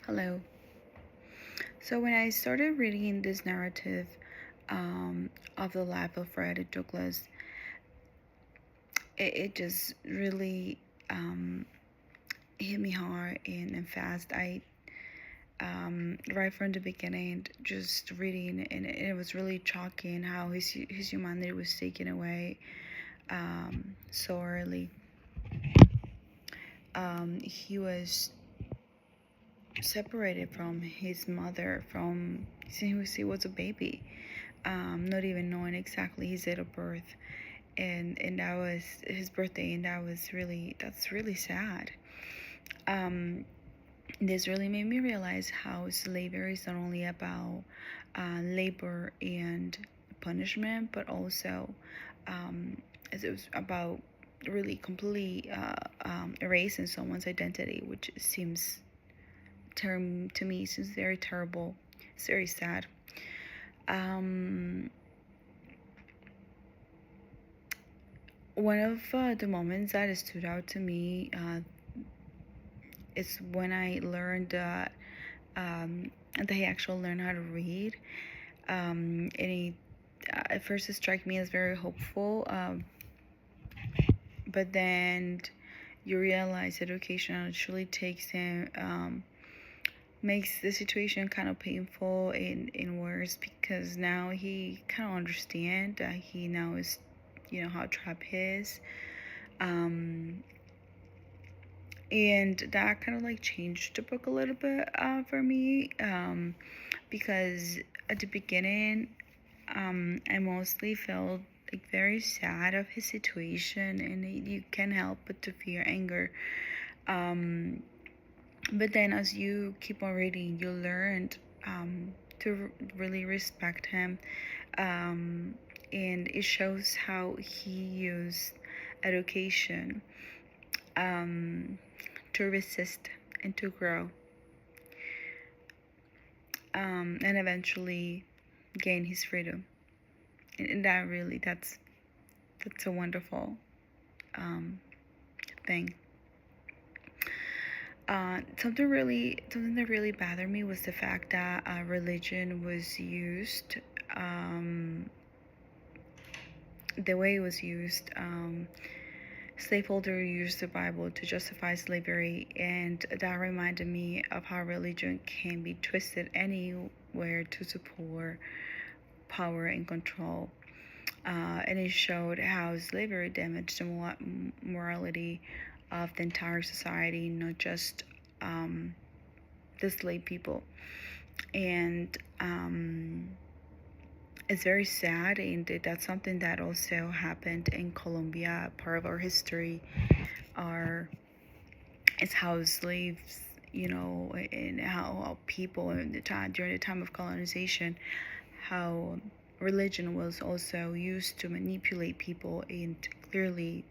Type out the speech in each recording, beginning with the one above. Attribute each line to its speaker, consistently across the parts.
Speaker 1: Hello. So when I started reading this narrative of the life of Frederick Douglass, it just really hit me hard and fast. I right from the beginning, just reading, and it was really shocking how his humanity was taken away so early. He was separated from his mother from since he was a baby, not even knowing exactly his date of birth, and that was his birthday, and that's really sad. Um, this really made me realize how slavery is not only about labor and punishment, but also as it was about really completely erasing someone's identity, which seems to me seems very terrible. It's very sad. Um, One of the moments that stood out to me is when I learned that he actually learned how to read. And he, at first, it struck me as very hopeful, but then you realize education actually makes the situation kind of painful and worse, because now he kind of understands that he knows, how trapped he is. Um, and that kind of like changed the book a little bit for me, because at the beginning, I mostly felt like very sad of his situation, and you can't help but to feel anger. Um, but then as you keep on reading, you learned to really respect him, um, and it shows how he used education um, to resist and to grow, and eventually gain his freedom. And that's a wonderful um, thing. Something that really bothered me was the fact that religion was used, um, the way it was used. Slaveholders used the Bible to justify slavery, and that reminded me of how religion can be twisted anywhere to support power and control. And it showed how slavery damaged the morality of the entire society, not just the slave people. And it's very sad, and that's something that also happened in Colombia. Part of our history are is how slaves, and how people in the time during the time of colonization, how religion was also used to manipulate people, and clearly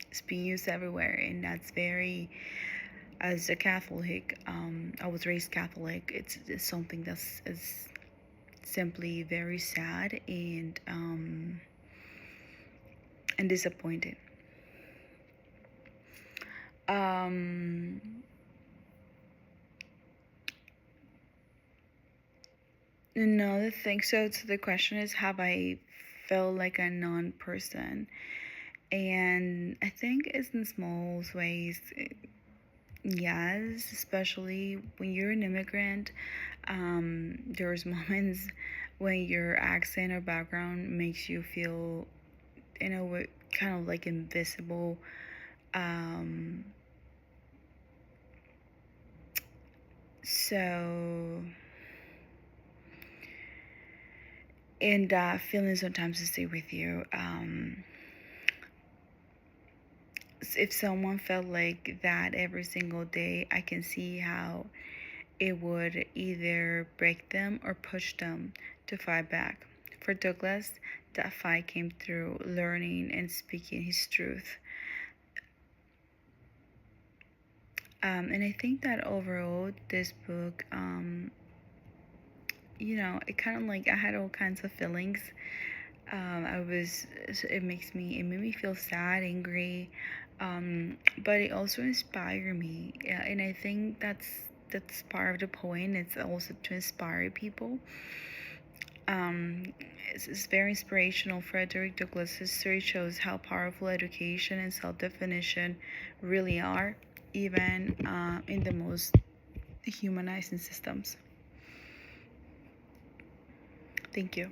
Speaker 1: it's being used everywhere. And that's very, as a Catholic, I was raised Catholic. It's something that's is simply very sad and disappointing. Um, Another thing. So the question is, have I felt like a non-person? And I think it's in small ways. Yes, especially when you're an immigrant. There's moments when your accent or background makes you feel, kind of like invisible. Um, so, and that feeling sometimes to stay with you. If someone felt like that every single day, I can see how it would either break them or push them to fight back. For Douglas, that fight came through learning and speaking his truth. And I think that overall, this book, it kind of like I had all kinds of feelings. It made me feel sad, angry, but it also inspired me. Yeah, and I think that's part of the point. It's also to inspire people. Um, it's very inspirational. Frederick Douglass' history shows how powerful education and self-definition really are, even in the most humanizing systems. Thank you.